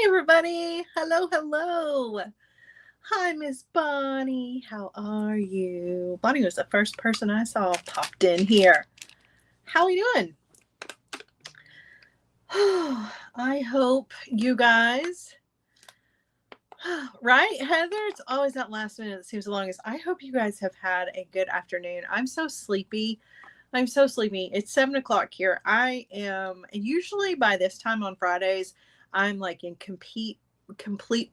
everybody. Hello, hello. Hi, Miss Bonnie. How are you? Bonnie was the first person I saw popped in here. How are you doing? I hope you guys, right, Heather? It's always that last minute that seems the longest. I hope you guys have had a good afternoon. I'm so sleepy. It's 7 o'clock here. I am usually by this time on Fridays, I'm like in complete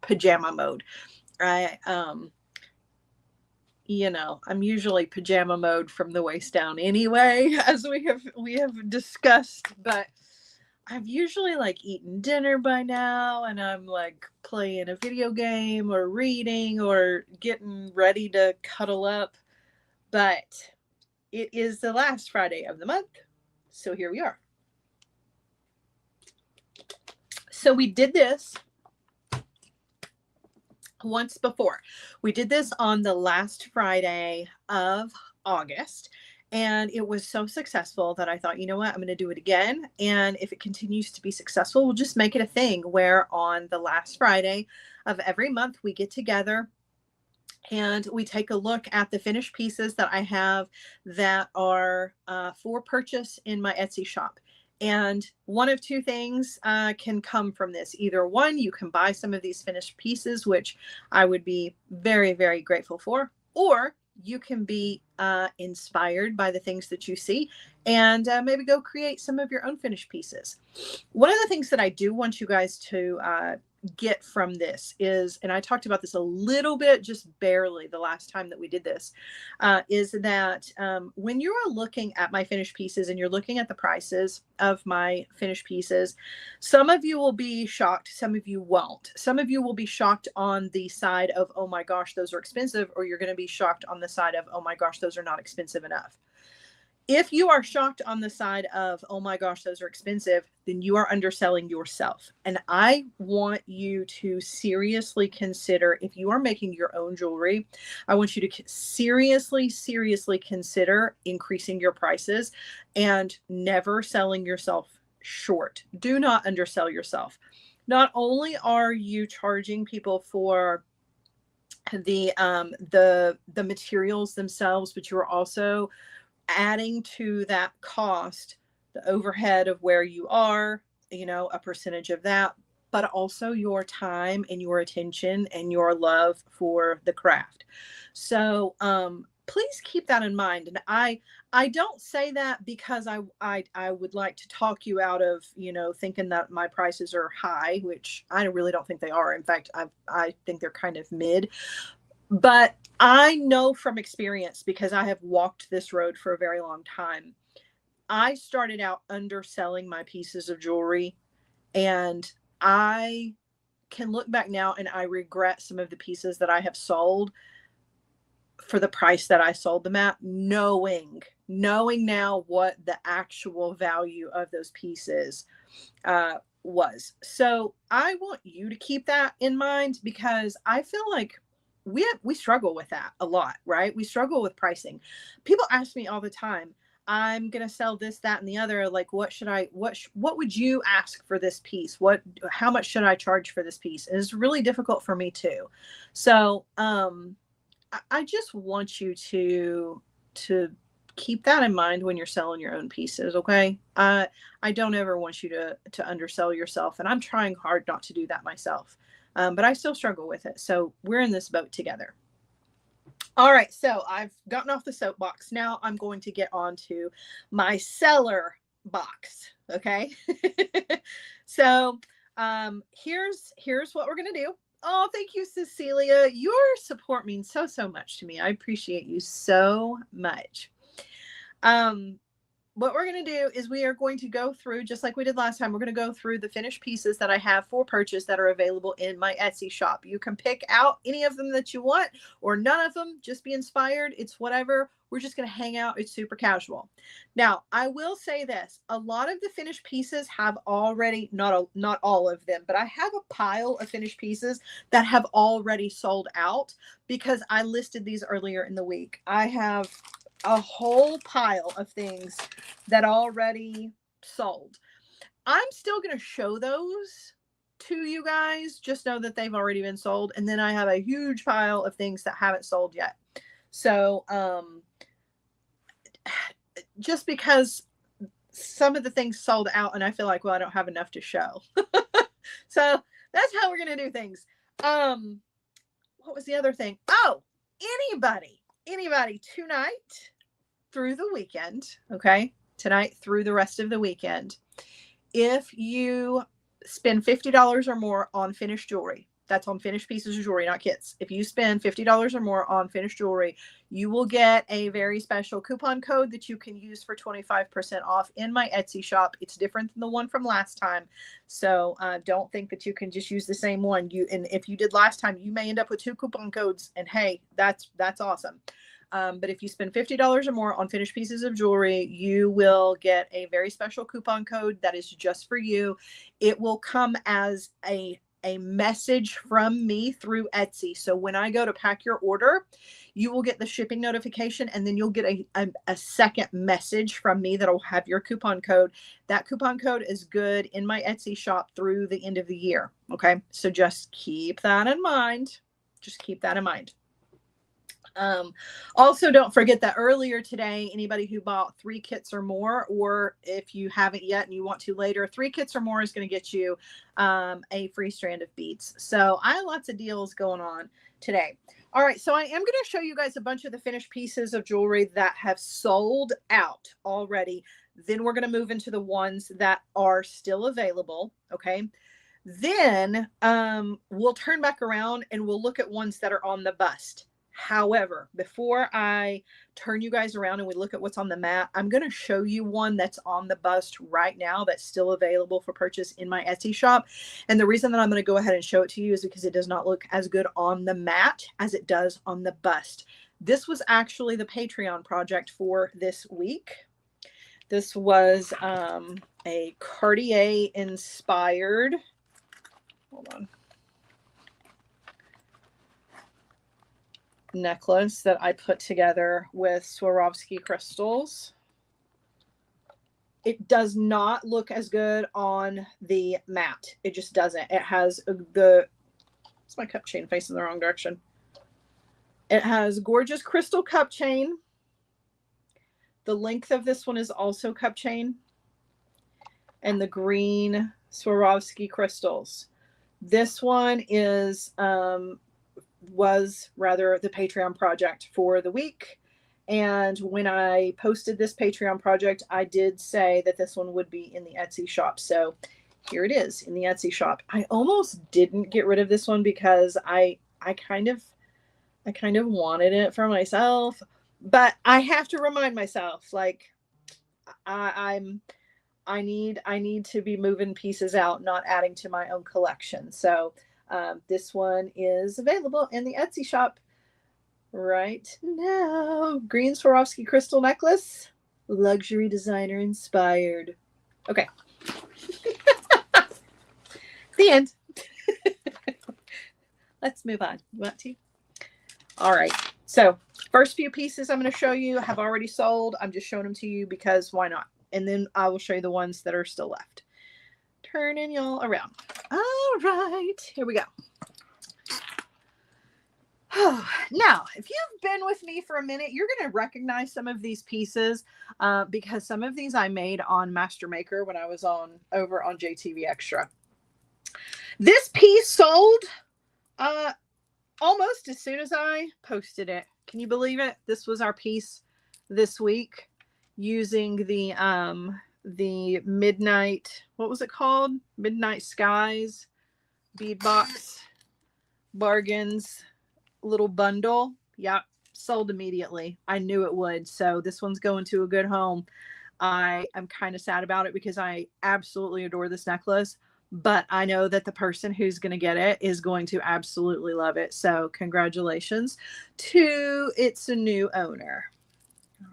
pajama mode. I I'm usually pajama mode from the waist down anyway, as we have discussed, but I've usually like eaten dinner by now and I'm like playing a video game or reading or getting ready to cuddle up. But it is the last Friday of the month. So here we are. So we did this once before. We did this on the last Friday of August, and it was so successful that I thought, you know what, I'm going to do it again. And if it continues to be successful, we'll just make it a thing where on the last Friday of every month we get together and we take a look at the finished pieces that I have that are for purchase in my Etsy shop. And one of two things can come from this. Either one, you can buy some of these finished pieces, which I would be very, very grateful for, or you can be inspired by the things that you see and maybe go create some of your own finished pieces. One of the things that I do want you guys to get from this is, and I talked about this a little bit, just barely the last time that we did this, is that when you are looking at my finished pieces and you're looking at the prices of my finished pieces, some of you will be shocked, some of you won't. Some of you will be shocked on the side of, oh my gosh, those are expensive, or you're going to be shocked on the side of, oh my gosh, those are not expensive enough. If you are shocked on the side of, oh my gosh, those are expensive, then you are underselling yourself. And I want you to seriously consider, if you are making your own jewelry, I want you to seriously consider increasing your prices and never selling yourself short. Do not undersell yourself. Not only are you charging people for the materials themselves, but you are also adding to that cost the overhead of where you are, a percentage of that, but also your time and your attention and your love for the craft. So please keep that in mind. And I don't say that because I would like to talk you out of thinking that my prices are high, which I really don't think they are. In fact, I think they're kind of mid. But I know from experience, because I have walked this road for a very long time, I started out underselling my pieces of jewelry, and I can look back now and I regret some of the pieces that I have sold for the price that I sold them at, knowing now what the actual value of those pieces was. So I want you to keep that in mind, because I feel like we struggle with that a lot, right? We struggle with pricing. People ask me all the time, I'm going to sell this, that, and the other. Like, what would you ask for this piece? How much should I charge for this piece? And it's really difficult for me too. So, I just want you to keep that in mind when you're selling your own pieces. Okay. I don't ever want you to undersell yourself. And I'm trying hard not to do that myself. But I still struggle with it. So we're in this boat together. All right. So I've gotten off the soapbox. Now I'm going to get on to my seller box. Okay. So here's what we're going to do. Oh, thank you, Cecilia. Your support means so much to me. I appreciate you so much. What we're going to do is we are going to go through, just like we did last time, we're going to go through the finished pieces that I have for purchase that are available in my Etsy shop. You can pick out any of them that you want, or none of them. Just be inspired. It's whatever. We're just going to hang out. It's super casual. Now, I will say this. A lot of the finished pieces have already, not all of them, but I have a pile of finished pieces that have already sold out because I listed these earlier in the week. I have a whole pile of things that already sold. I'm still going to show those to you guys, just know that they've already been sold. And then I have a huge pile of things that haven't sold yet. So just because some of the things sold out and I feel like, well, I don't have enough to show. So that's how we're going to do things. What was the other thing? Oh, anybody tonight through the weekend, okay? Tonight through the rest of the weekend, if you spend $50 or more on finished jewelry, that's on finished pieces of jewelry, not kits. If you spend $50 or more on finished jewelry, you will get a very special coupon code that you can use for 25% off in my Etsy shop. It's different than the one from last time. So don't think that you can just use the same one. And if you did last time, you may end up with 2 coupon codes, and hey, that's awesome. But if you spend $50 or more on finished pieces of jewelry, you will get a very special coupon code that is just for you. It will come as a message from me through Etsy. So when I go to pack your order, you will get the shipping notification, and then you'll get a second message from me that'll have your coupon code. That coupon code is good in my Etsy shop through the end of the year. Okay. So just keep that in mind. Also, don't forget that earlier today, anybody who bought 3 kits or more, or if you haven't yet and you want to later, 3 kits or more is going to get you a free strand of beads. So I have lots of deals going on today. All right, so I am going to show you guys a bunch of the finished pieces of jewelry that have sold out already. Then we're going to move into the ones that are still available. Okay. Then we'll turn back around and we'll look at ones that are on the bust. However, before I turn you guys around and we look at what's on the mat, I'm going to show you one that's on the bust right now that's still available for purchase in my Etsy shop. And the reason that I'm going to go ahead and show it to you is because it does not look as good on the mat as it does on the bust. This was actually the Patreon project for this week. This was a Cartier inspired, hold on, necklace that I put together with Swarovski crystals. It does not look as good on the mat. It just doesn't. It has it's my cup chain facing the wrong direction. It has gorgeous crystal cup chain. The length of this one is also cup chain, and the green Swarovski crystals. This one was rather the Patreon project for the week. And when I posted this Patreon project, I did say that this one would be in the Etsy shop. So here it is in the Etsy shop. I almost didn't get rid of this one because I kind of wanted it for myself, but I have to remind myself, like, I need to be moving pieces out, not adding to my own collection. So this one is available in the Etsy shop right now. Green Swarovski crystal necklace, luxury designer inspired. Okay. The end. Let's move on. You want to? All right. So first few pieces I'm going to show you have already sold. I'm just showing them to you because why not? And then I will show you the ones that are still left. Turning y'all around. All right, here we go. Now, if you've been with me for a minute, you're going to recognize some of these pieces because some of these I made on Master Maker when I was over on JTV Extra. This piece sold almost as soon as I posted it. Can you believe it? This was our piece this week using the Midnight, what was it called? Midnight Skies bead box bargains little bundle. Yeah, sold immediately. I knew it would. So this one's going to a good home. I'm kind of sad about it because I absolutely adore this necklace, but I know that the person who's going to get it is going to absolutely love it. So congratulations to its new owner.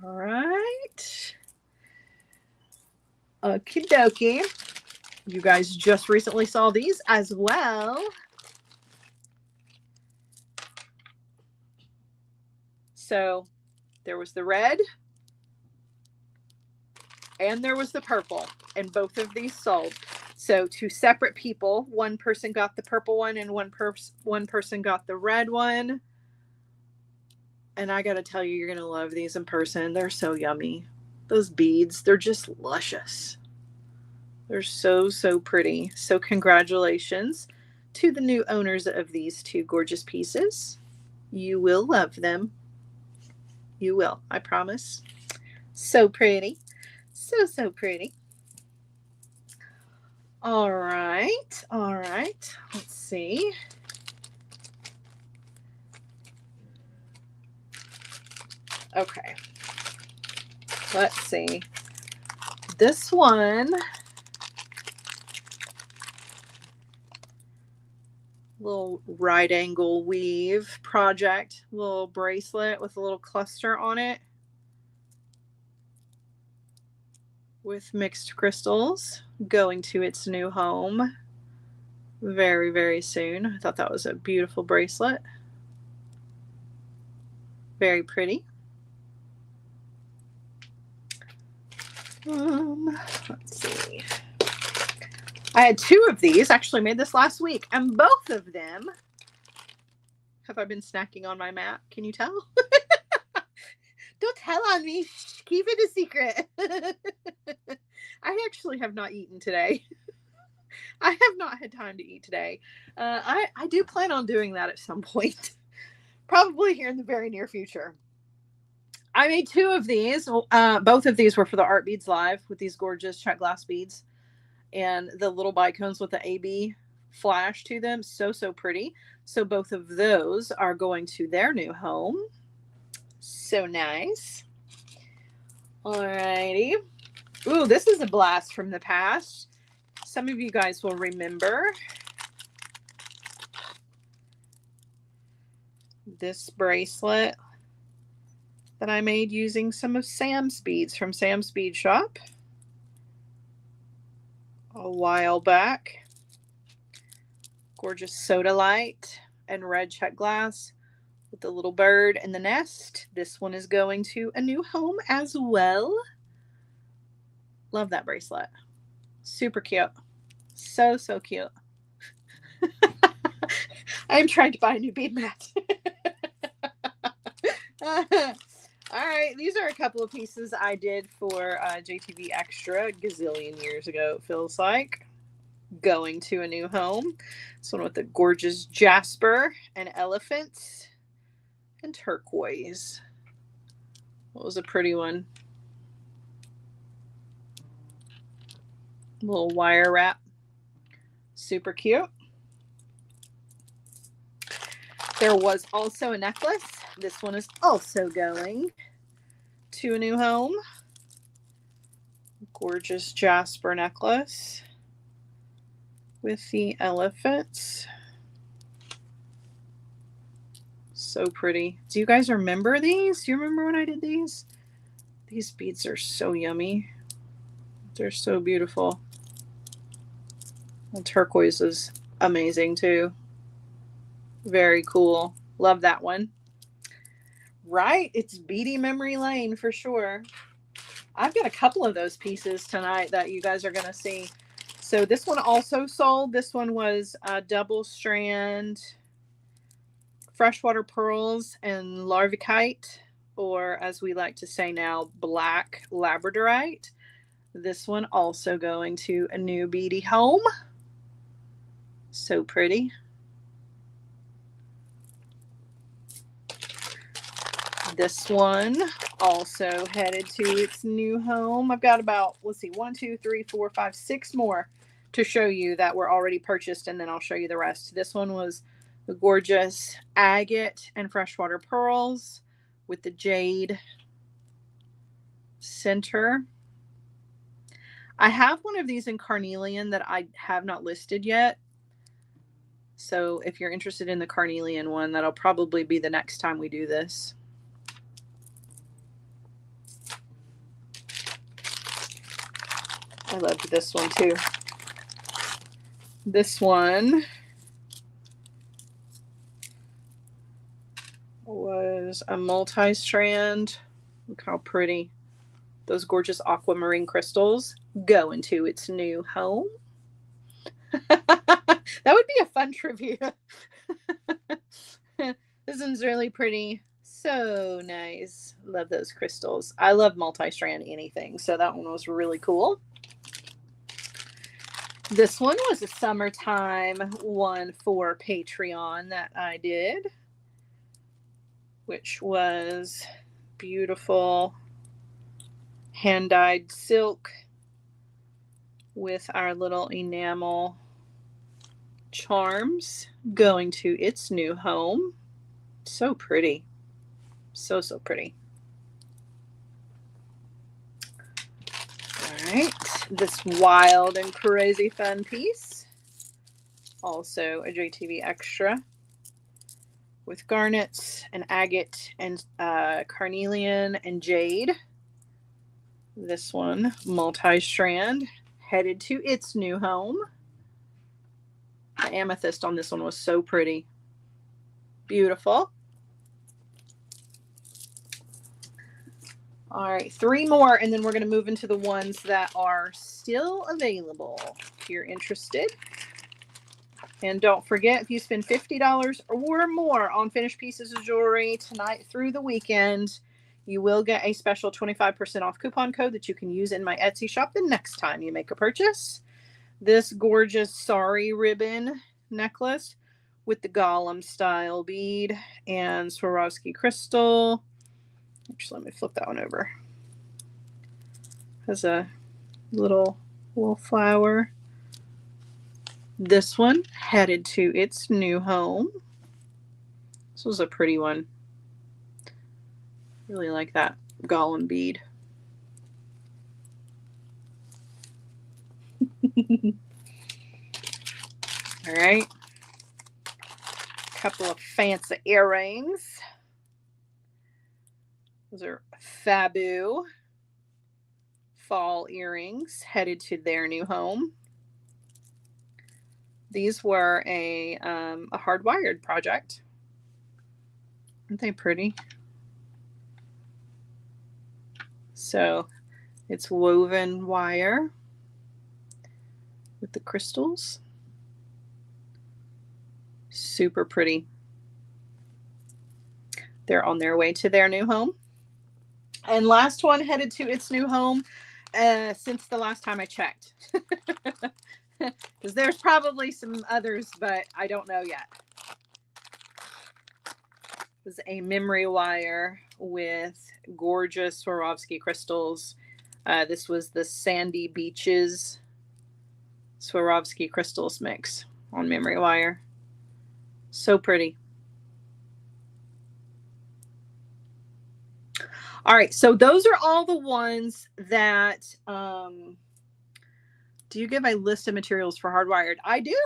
All right. Okie dokie. You guys just recently saw these as well. So there was the red and there was the purple, and both of these sold. So 2 separate people, one person got the purple one and one person got the red one. And I got to tell you, you're going to love these in person. They're so yummy. Those beads, they're just luscious. They're so, so pretty. So congratulations to the new owners of these 2 gorgeous pieces. You will love them. You will, I promise. So pretty. So, so pretty. All right. All right. Let's see. Okay. Let's see. This one, little right angle weave project, little bracelet with a little cluster on it with mixed crystals, going to its new home very, very soon. I thought that was a beautiful bracelet. Very pretty. Let's see. I had 2 of these. Actually made this last week, and both of them. Have I been snacking on my mat? Can you tell? Don't tell on me. Shh, keep it a secret. I actually have not eaten today. I have not had time to eat today. I do plan on doing that at some point. Probably here in the very near future. I made 2 of these. Both of these were for the Art Beads Live with these gorgeous check glass beads and the little bicones with the AB flash to them. So, so pretty. So both of those are going to their new home. So nice. Alrighty. Ooh, this is a blast from the past. Some of you guys will remember this bracelet that I made using some of Sam's beads from Sam's Bead Shop a while back. Gorgeous soda light and red check glass with the little bird and the nest. This one is going to a new home as well. Love that bracelet. Super cute. So, so cute. I'm trying to buy a new bead mat. All right, these are a couple of pieces I did for JTV Extra a gazillion years ago, it feels like. Going to a new home. This one with the gorgeous jasper and elephants and turquoise. What was a pretty one? Little wire wrap. Super cute. There was also a necklace. This one is also going to a new home. Gorgeous jasper necklace with the elephants. So pretty. Do you guys remember these? Do you remember when I did these? These beads are so yummy. They're so beautiful. And turquoise is amazing too. Very cool. Love that one. Right? It's beady memory lane for sure. I've got a couple of those pieces tonight that you guys are going to see. So this one also sold. This one was a double strand freshwater pearls and larvikite, or as we like to say now, black labradorite. This one also going to a new beady home. So pretty. This one also headed to its new home. I've got about, let's see, 1, 2, 3, 4, 5, 6 more to show you that were already purchased, and then I'll show you the rest. This one was the gorgeous agate and freshwater pearls with the jade center. I have one of these in carnelian that I have not listed yet. So if you're interested in the carnelian one, that'll probably be the next time we do this. I loved this one too. This one was a multi-strand. Look how pretty. Those gorgeous aquamarine crystals go into its new home. That would be a fun trivia. This one's really pretty. So nice. Love those crystals. I love multi-strand anything, so that one was really cool. This one was a summertime one for Patreon that I did, which was beautiful hand-dyed silk with our little enamel charms going to its new home. So pretty. So pretty. All right, this wild and crazy fun piece, also a JTV extra with garnets and agate and carnelian and jade. This one, multi-strand, headed to its new home. The amethyst on this one was so pretty. Beautiful. All right, 3 more, and then we're going to move into the ones that are still available if you're interested. And don't forget, if you spend $50 or more on finished pieces of jewelry tonight through the weekend, you will get a special 25% off coupon code that you can use in my Etsy shop the next time you make a purchase. This gorgeous sari ribbon necklace with the Golem style bead and Swarovski crystal. Actually, let me flip that one over. Has a little flower. This one headed to its new home. This was a pretty one. Really like that Golem bead. All right. A couple of fancy earrings. Those are Fabu fall earrings headed to their new home. These were a hardwired project. Aren't they pretty? So it's woven wire with the crystals. Super pretty. They're on their way to their new home. And last one headed to its new home since the last time I checked. Because there's probably some others, but I don't know yet. It was a memory wire with gorgeous Swarovski crystals. This was the Sandy Beaches Swarovski crystals mix on memory wire. So pretty. All right, so those are all the ones that, do you give a list of materials for hardwired? I do.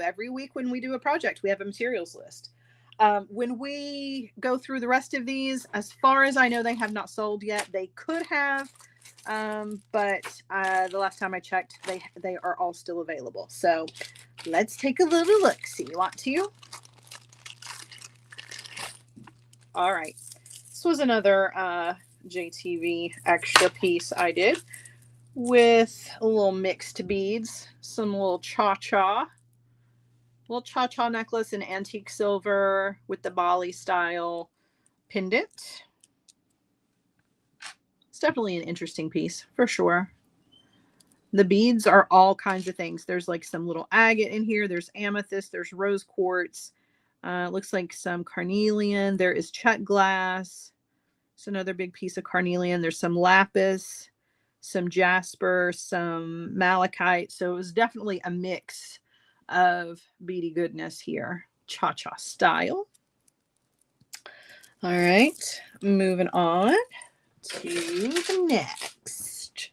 Every week when we do a project, we have a materials list. When we go through the rest of these, as far as I know, they have not sold yet. They could have, but the last time I checked, they are all still available. So let's take a little look. See, you want to? All right. This was another JTV extra piece I did with a little mixed beads, some little cha-cha necklace in antique silver with the Bali style pendant. It's definitely an interesting piece for sure. The beads are all kinds of things. There's like some little agate in here. There's amethyst. There's rose quartz. Looks like some carnelian. There is cut glass. It's another big piece of carnelian. There's some lapis, some jasper, some malachite. So it was definitely a mix of beady goodness here. Cha-cha style. All right, moving on to the next.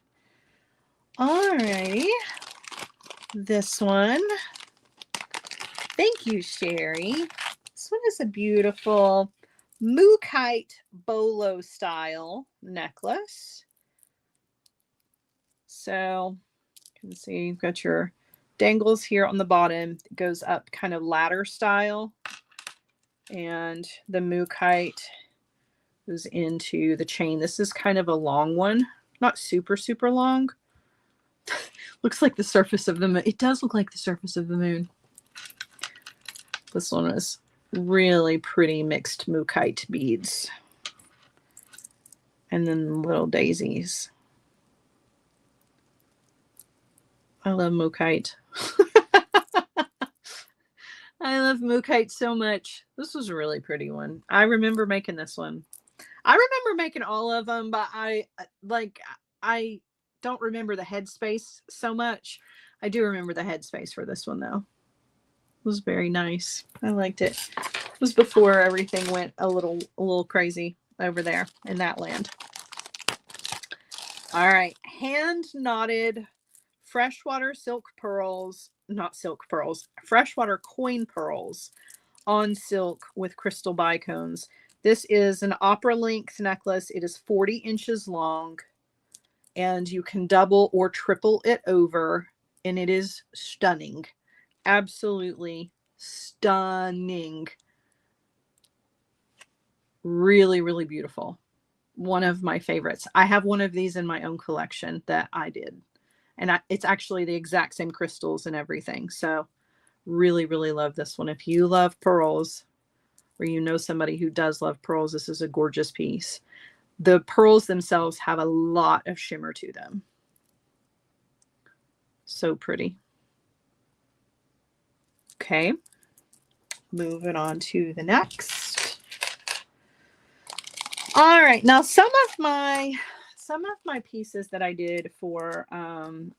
All righty. This one. Thank you, Sherry. This one is a beautiful Mookite bolo style necklace. So you can see you've got your dangles here on the bottom. It goes up kind of ladder style. And the Mookite goes into the chain. This is kind of a long one. Not super, super long. Looks like the surface of the moon. It does look like the surface of the moon. This one is really pretty mixed mookaite beads. And then little daisies. I love mookaite. I love mookaite so much. This was a really pretty one. I remember making this one. I remember making all of them, but I don't remember the headspace so much. I do remember the headspace for this one though. It was very nice. I liked it. It was before everything went a little crazy over there in that land. All right, hand knotted freshwater silk pearls, not silk pearls, freshwater coin pearls on silk with crystal bicones. This is an opera length necklace. It is 40 inches long and you can double or triple it over, and it is stunning. Absolutely stunning. Really, really beautiful. One of my favorites. I have one of these in my own collection that I did. And it's actually the exact same crystals and everything. So really, really love this one. If you love pearls, or you know somebody who does love pearls, this is a gorgeous piece. The pearls themselves have a lot of shimmer to them. So pretty. Okay. Moving on to the next. All right. Now some of my pieces that I did for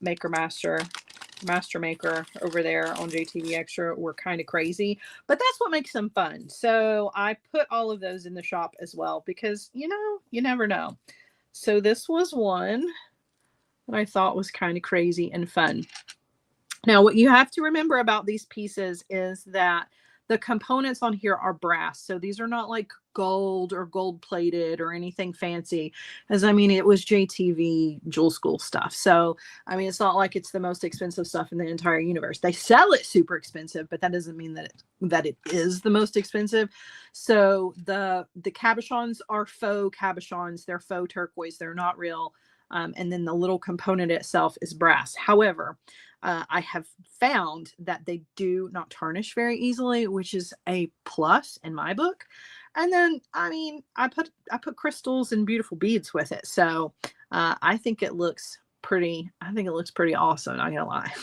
Maker Master Maker over there on JTV Extra were kind of crazy, but that's what makes them fun. So I put all of those in the shop as well because, you know, you never know. So this was one that I thought was kind of crazy and fun. Now, what you have to remember about these pieces is that the components on here are brass. So these are not like gold or gold plated or anything fancy. As I mean, it was JTV Jewel School stuff. So, I mean, it's not like it's the most expensive stuff in the entire universe. They sell it super expensive, but that doesn't mean that it is the most expensive. So the cabochons are faux cabochons. They're faux turquoise. They're not real. And then the little component itself is brass. However, I have found that they do not tarnish very easily, which is a plus in my book. And then, I mean, I put crystals and beautiful beads with it. So I think it looks pretty. I think it looks pretty awesome. Not gonna lie.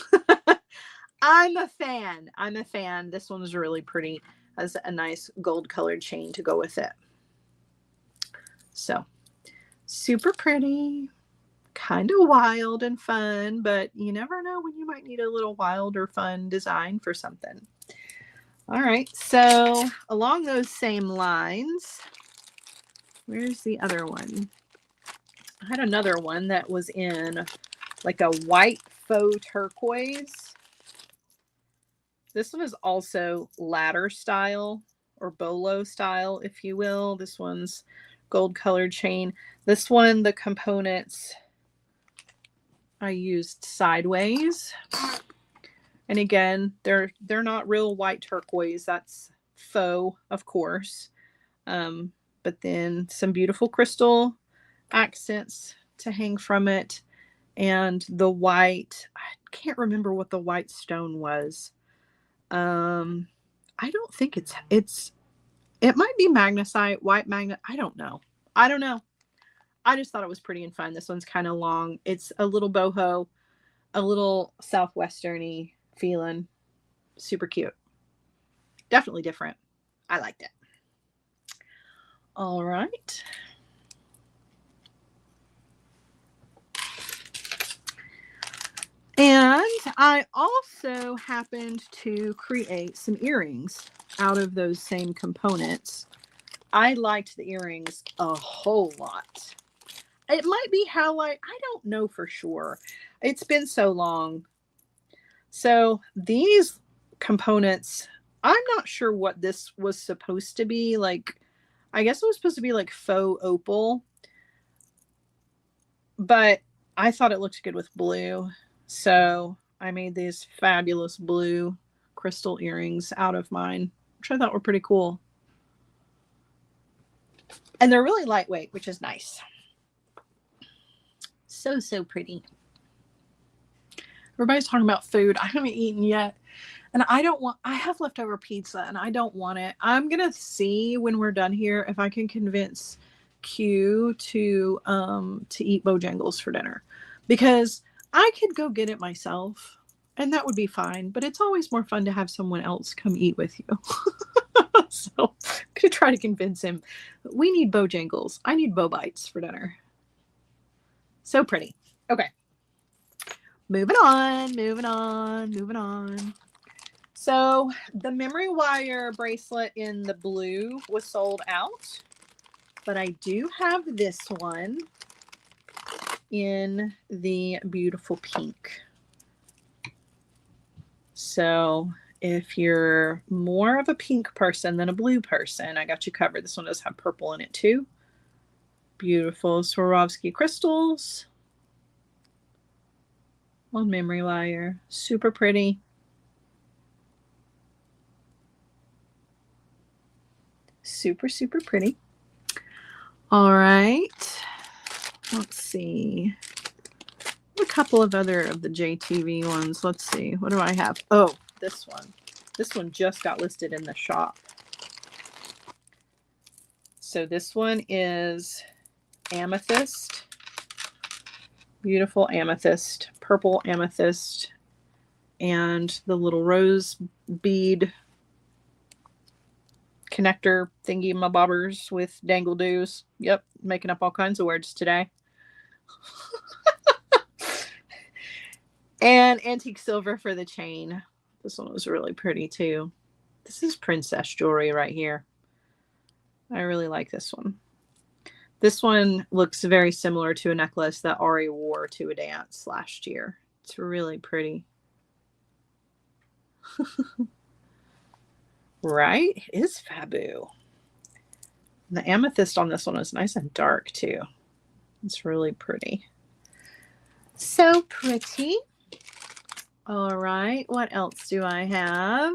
I'm a fan. This one is really pretty. Has a nice gold colored chain to go with it. So super pretty. Kind of wild and fun, but you never know when you might need a little wild or fun design for something. All right, so along those same lines, where's the other one? I had another one that was in like a white faux turquoise. This one is also ladder style or bolo style, if you will. This one's gold colored chain. This one, the components I used sideways, and again, they're not real white turquoise. That's faux, of course. But then some beautiful crystal accents to hang from it, and the white. I can't remember what the white stone was. I don't think it might be magnesite, white magnet. I don't know. I just thought it was pretty and fun. This one's kind of long. It's a little boho, a little southwesterny feeling. Super cute. Definitely different. I liked it. All right. And I also happened to create some earrings out of those same components. I liked the earrings a whole lot. It might be how I don't know for sure. It's been so long. So these components, I'm not sure what this was supposed to be. Like, I guess it was supposed to be like faux opal. But I thought it looked good with blue. So I made these fabulous blue crystal earrings out of mine, which I thought were pretty cool. And they're really lightweight, which is nice. So pretty. Everybody's talking about food. I haven't eaten yet. And I have leftover pizza and I don't want it. I'm going to see when we're done here if I can convince Q to eat Bojangles for dinner, because I could go get it myself and that would be fine. But it's always more fun to have someone else come eat with you. So I'm going to try to convince him. We need Bojangles. I need Bo Bites for dinner. So pretty. Okay. Moving on. So the memory wire bracelet in the blue was sold out, but I do have this one in the beautiful pink. So if you're more of a pink person than a blue person, I got you covered. This one does have purple in it too. Beautiful Swarovski crystals on memory wire. Super pretty. Super, super pretty. All right. Let's see. A couple of other of the JTV ones. Let's see. What do I have? Oh, this one. This one just got listed in the shop. So this one is Amethyst. Beautiful amethyst. Purple amethyst. And the little rose bead connector thingy my bobbers with dangle doos. Yep, making up all kinds of words today. And antique silver for the chain. This one was really pretty too. This is princess jewelry right here. I really like this one. This one looks very similar to a necklace that Ari wore to a dance last year. It's really pretty. Right? It is Fabu. The amethyst on this one is nice and dark too. It's really pretty. So pretty. All right. What else do I have?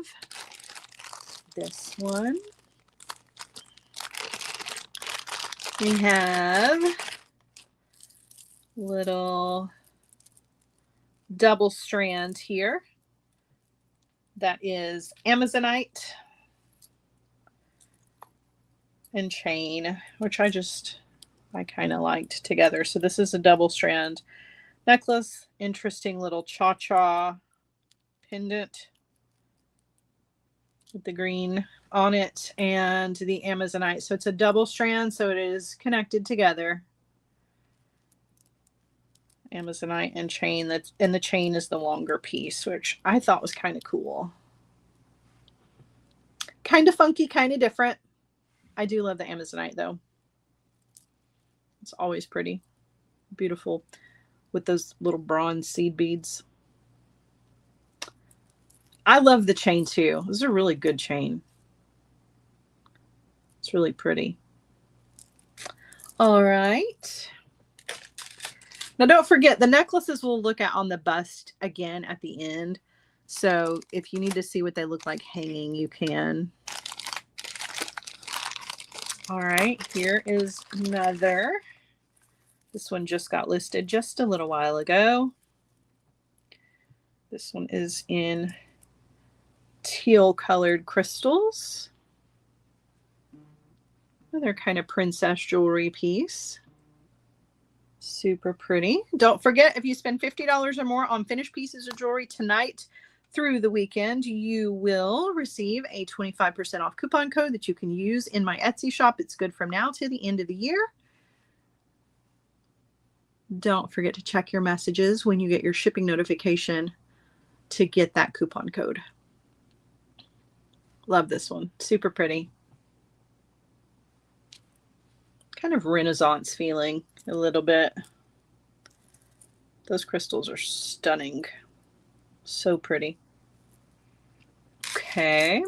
This one. We have little double strand here. That is Amazonite and chain, which I kind of liked together. So this is a double strand necklace. Interesting little cha-cha pendant with the green on it and the Amazonite. So it's a double strand, so it is connected together. Amazonite and chain, and the chain is the longer piece, which I thought was kind of cool. Kind of funky, kind of different. I do love the Amazonite though. It's always pretty. Beautiful with those little bronze seed beads. I love the chain too. This is a really good chain. It's really pretty. All right. Now don't forget, the necklaces we'll look at on the bust again at the end. So if you need to see what they look like hanging, you can. All right, here is another. This one just got listed just a little while ago. This one is in teal colored crystals. Another kind of princess jewelry piece. Super pretty. Don't forget, if you spend $50 or more on finished pieces of jewelry tonight through the weekend, you will receive a 25% off coupon code that you can use in my Etsy shop. It's good from now to the end of the year. Don't forget to check your messages when you get your shipping notification to get that coupon code. Love this one. Super pretty. Kind of Renaissance feeling a little bit. Those crystals are stunning. So pretty. Okay.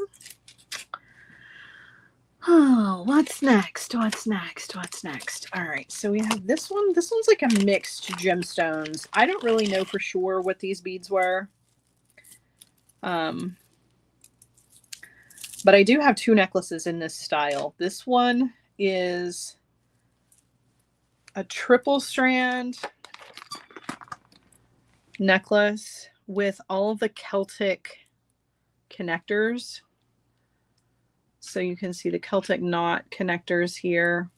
Oh, what's next? What's next? What's next? All right. So we have this one. This one's like a mixed gemstones. I don't really know for sure what these beads were. But I do have two necklaces in this style. This one is a triple strand necklace with all of the Celtic connectors. So you can see the Celtic knot connectors here.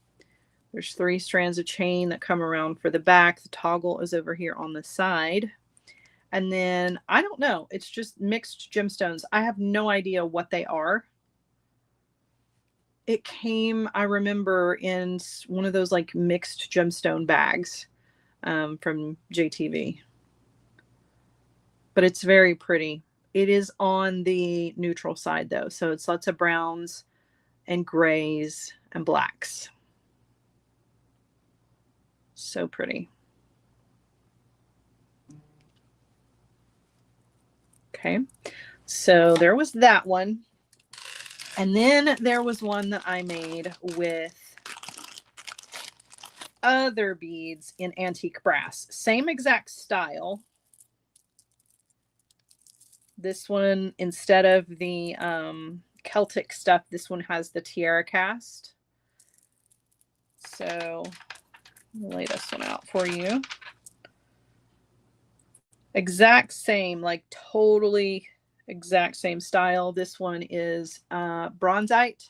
There's 3 strands of chain that come around for the back. The toggle is over here on the side. And then, I don't know, it's just mixed gemstones. I have no idea what they are. It came, I remember, in one of those like mixed gemstone bags from JTV. But it's very pretty. It is on the neutral side though. So it's lots of browns and grays and blacks. So pretty. Okay, so there was that one. And then there was one that I made with other beads in antique brass. Same exact style. This one, instead of the Celtic stuff, this one has the tiara cast. So I'll lay this one out for you. Exact same, like totally exact same style. This one is bronzite.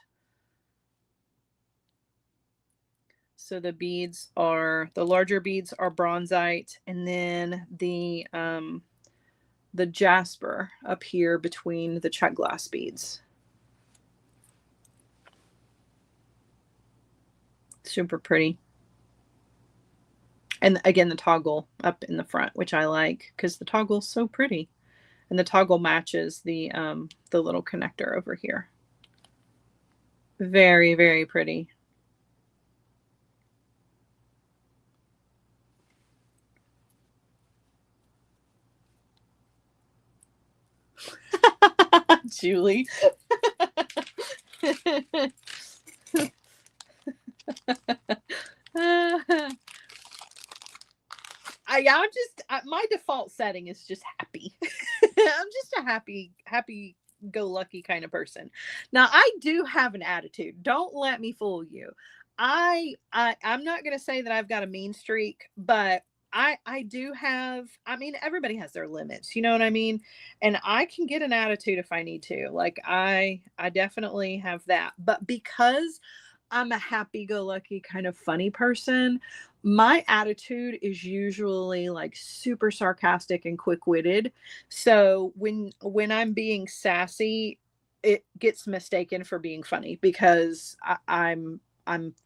So the beads are, the larger beads are bronzite, and then the jasper up here between the check glass beads. Super pretty. And again, the toggle up in the front, which I like because the toggle's so pretty. And the toggle matches the little connector over here. Very, very pretty. Julie. My default setting is just happy. I'm just a happy go lucky kind of person. Now I do have an attitude. Don't let me fool you. I'm not going to say that I've got a mean streak, but I do have, I mean, everybody has their limits, you know what I mean? And I can get an attitude if I need to. Like I definitely have that. But because I'm a happy-go-lucky kind of funny person, my attitude is usually like super sarcastic and quick-witted. So when I'm being sassy, it gets mistaken for being funny because I'm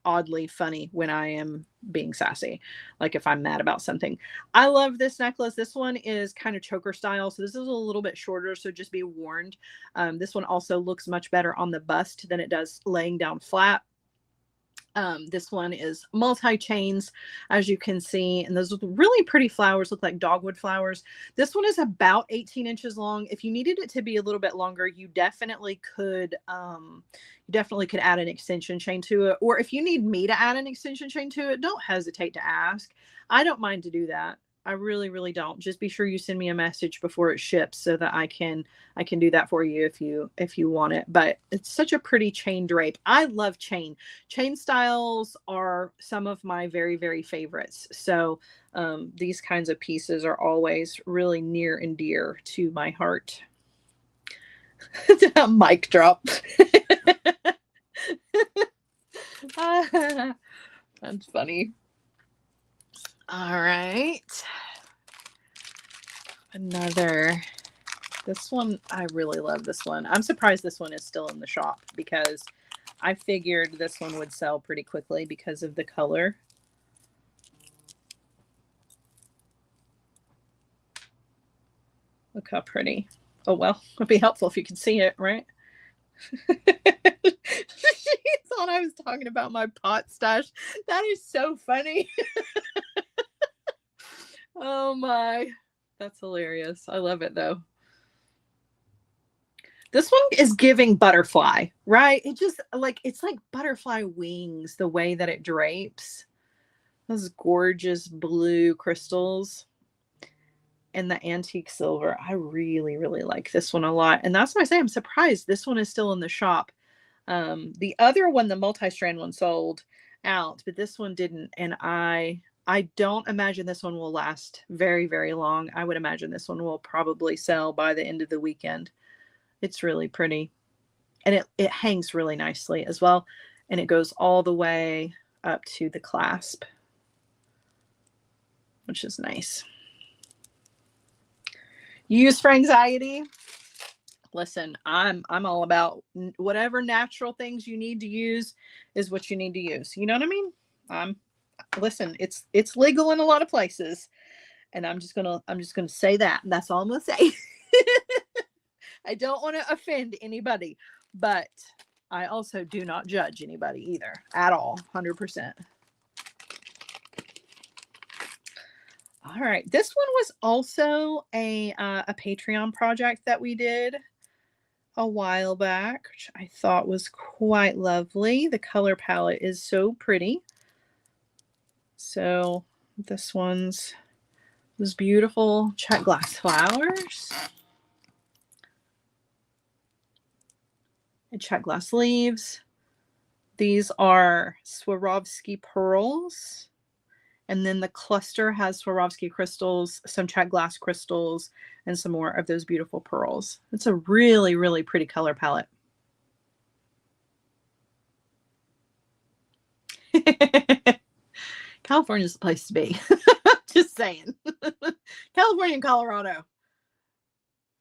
oddly funny when I am being sassy. Like if I'm mad about something. I love this necklace. This one is kind of choker style. So this is a little bit shorter. So just be warned. This one also looks much better on the bust than it does laying down flat. This one is multi-chains, as you can see, and those really pretty flowers look like dogwood flowers. This one is about 18 inches long. If you needed it to be a little bit longer, you definitely could add an extension chain to it. Or if you need me to add an extension chain to it, don't hesitate to ask. I don't mind to do that. I really, really don't. Just be sure you send me a message before it ships so that I can do that for you if you want it. But it's such a pretty chain drape. I love chain. Chain styles are some of my very, very favorites. So these kinds of pieces are always really near and dear to my heart. Mic drop. That's funny. All right. This one, I really love this one. I'm surprised this one is still in the shop because I figured this one would sell pretty quickly because of the color. Look how pretty. Oh, well, it'd be helpful if you could see it, right? She thought I was talking about my pot stash. That is so funny. Oh my, that's hilarious. I love it though. This one is giving butterfly, right? It just like, it's like butterfly wings, the way that it drapes. Those gorgeous blue crystals and the antique silver. I really, really like this one a lot. And that's why I say I'm surprised this one is still in the shop. The other one, the multi-strand one, sold out, but this one didn't. And I I don't imagine this one will last very, very long. I would imagine this one will probably sell by the end of the weekend. It's really pretty. And it hangs really nicely as well. And it goes all the way up to the clasp, which is nice. Use for anxiety. Listen, I'm all about whatever natural things you need to use is what you need to use. You know what I mean? Listen, it's legal in a lot of places, and I'm just gonna say that. That's all I'm gonna say. I don't want to offend anybody, but I also do not judge anybody either at all. 100%. All right, this one was also a Patreon project that we did a while back, which I thought was quite lovely. The color palette is so pretty. So this one's those beautiful check glass flowers and check glass leaves. These are Swarovski pearls. And then the cluster has Swarovski crystals, some check glass crystals, and some more of those beautiful pearls. It's a really, really pretty color palette. California's the place to be. Just saying. California and Colorado.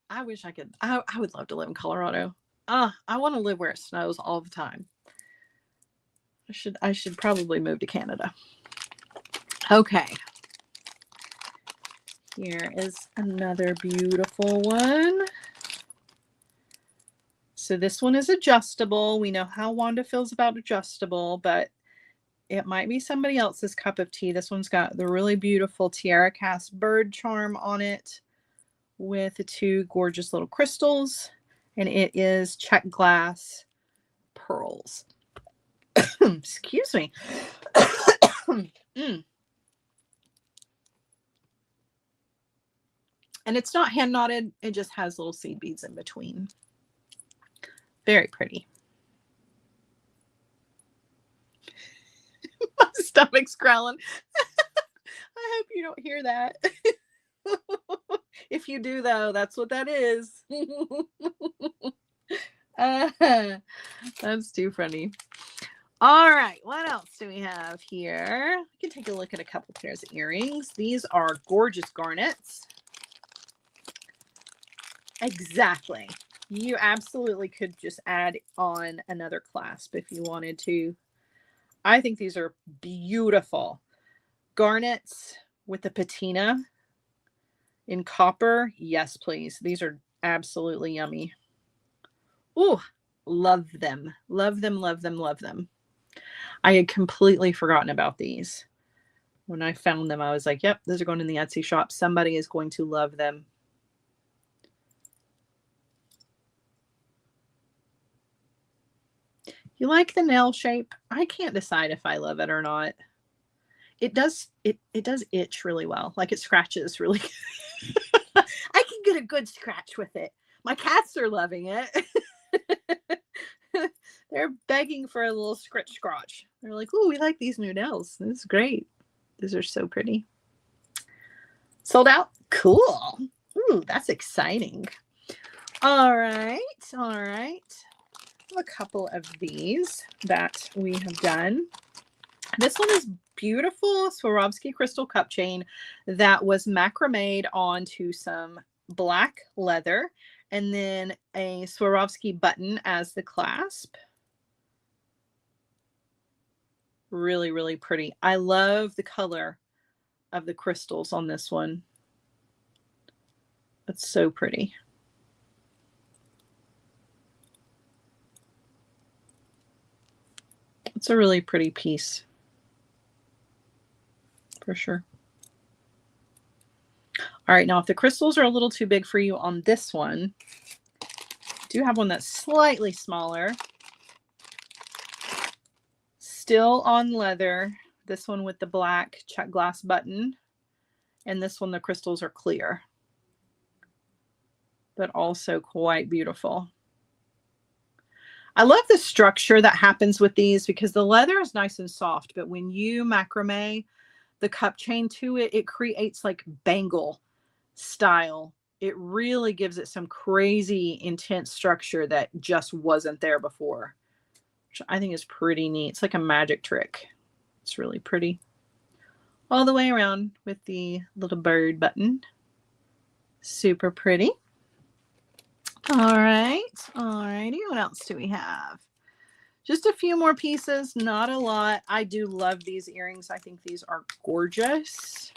I wish I could. I would love to live in Colorado. I want to live where it snows all the time. I should probably move to Canada. Okay. Here is another beautiful one. So this one is adjustable. We know how Wanda feels about adjustable, but it might be somebody else's cup of tea. This one's got the really beautiful tiara cast bird charm on it with the two gorgeous little crystals, and it is check glass pearls. Excuse me. And it's not hand knotted. It just has little seed beads in between. Very pretty. My stomach's growling. I hope you don't hear that. If you do, though, that's what that is. That's too funny. All right, what else do we have here? We can take a look at a couple pairs of earrings. These are gorgeous garnets. Exactly. You absolutely could just add on another clasp if you wanted to. I think these are beautiful. Garnets with the patina in copper. Yes, please. These are absolutely yummy. Ooh, love them. Love them, love them, love them. I had completely forgotten about these. When I found them, I was like, yep, those are going in the Etsy shop. Somebody is going to love them. You like the nail shape? I can't decide if I love it or not. It does itch really well. Like it scratches really good. I can get a good scratch with it. My cats are loving it. They're begging for a little scratch. They're like, "Ooh, we like these new nails. This is great. These are so pretty." Sold out? Cool. Ooh, that's exciting. All right. A couple of these that we have done. This one is beautiful Swarovski crystal cup chain that was macrameed onto some black leather, and then a Swarovski button as the clasp. Really, really pretty. I love the color of the crystals on this one. It's so pretty. It's a really pretty piece, for sure. All right, now if the crystals are a little too big for you on this one, I do have one that's slightly smaller. Still on leather. This one with the black check glass button. And this one, the crystals are clear, but also quite beautiful. I love the structure that happens with these because the leather is nice and soft, but when you macrame the cup chain to it, it creates like bangle style. It really gives it some crazy intense structure that just wasn't there before, which I think is pretty neat. It's like a magic trick. It's really pretty. All the way around with the little bird button. Super pretty. All right. Alrighty. What else do we have? Just a few more pieces, not a lot. I do love these earrings. I think these are gorgeous.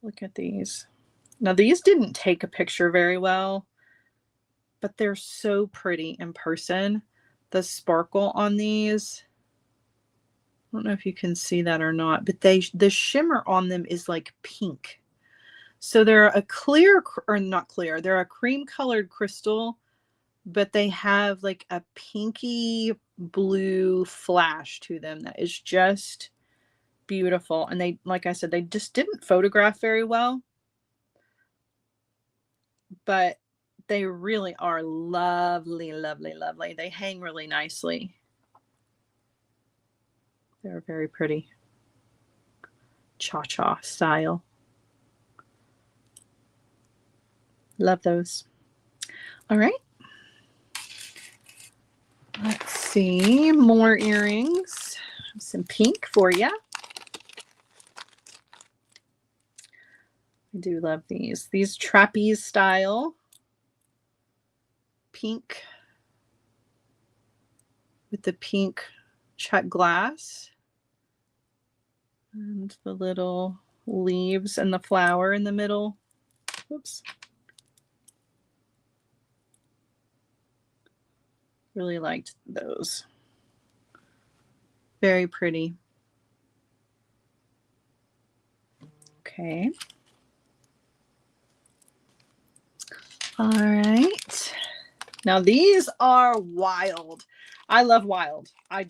Look at these. Now, these didn't take a picture very well, but they're so pretty in person. The sparkle on these, I don't know if you can see that or not, but the shimmer on them is like pink. So they're a clear, or not clear, they're a cream colored crystal, but they have like a pinky blue flash to them that is just beautiful. And they, like I said, they just didn't photograph very well, but they really are lovely, lovely, lovely. They hang really nicely. They're very pretty. Cha-cha style. Love those. All right. Let's see. More earrings. Some pink for you. I do love these. These trapeze style. Pink. With the pink cut glass. And the little leaves and the flower in the middle. Oops. Really liked those. Very pretty. Okay. All right. Now these are wild. I love wild. I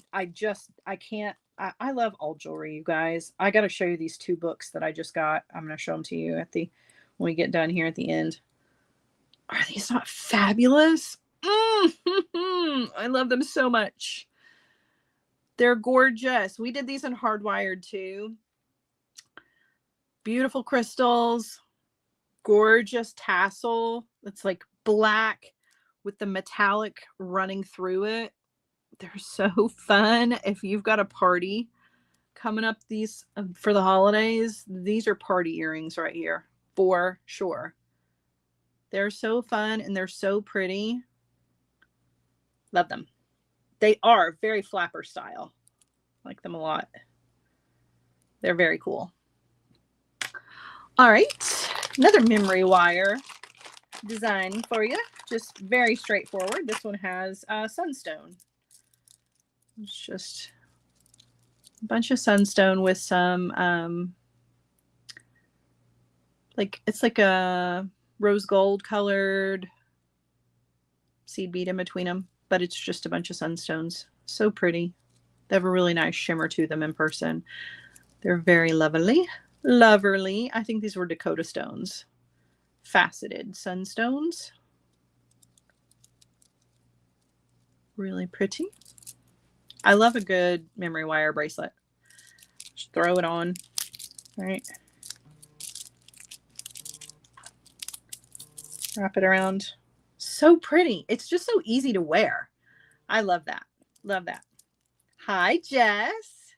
can't. I love all jewelry, you guys. I got to show you these two books that I just got. I'm going to show them to you when we get done here at the end. Are these not fabulous? I love them so much. They're gorgeous. We did these in hardwired too. Beautiful crystals, gorgeous tassel. It's like black with the metallic running through it. They're so fun. If you've got a party coming up these for the holidays, these are party earrings right here for sure. They're so fun and they're so pretty. Love them. They are very flapper style. Like them a lot. They're very cool. All right. Another memory wire design for you. Just very straightforward. This one has sunstone. It's just a bunch of sunstone with some it's like a rose gold colored seed bead in between them, but it's just a bunch of sunstones. So pretty. They have a really nice shimmer to them in person. They're very lovely. Loverly. I think these were Dakota stones. Faceted sunstones. Really pretty. I love a good memory wire bracelet. Just throw it on. All right. Wrap it around. So pretty. It's just so easy to wear. I love that. Love that. Hi, Jess.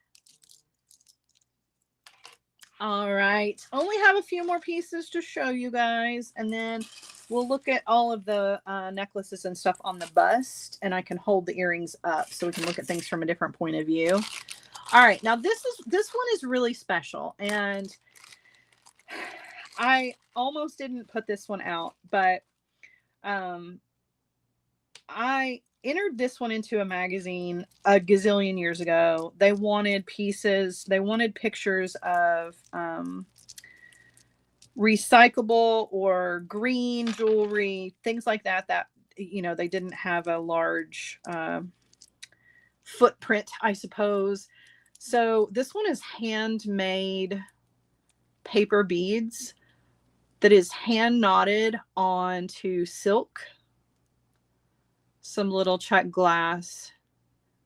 All right. Only have a few more pieces to show you guys, and then we'll look at all of the necklaces and stuff on the bust, and I can hold the earrings up so we can look at things from a different point of view. All right. Now this one is really special, and I almost didn't put this one out, but I entered this one into a magazine a gazillion years ago. They wanted pieces. They wanted pictures of recyclable or green jewelry, things like that, they didn't have a large footprint, I suppose. So this one is handmade paper beads that is hand knotted onto silk. Some little check glass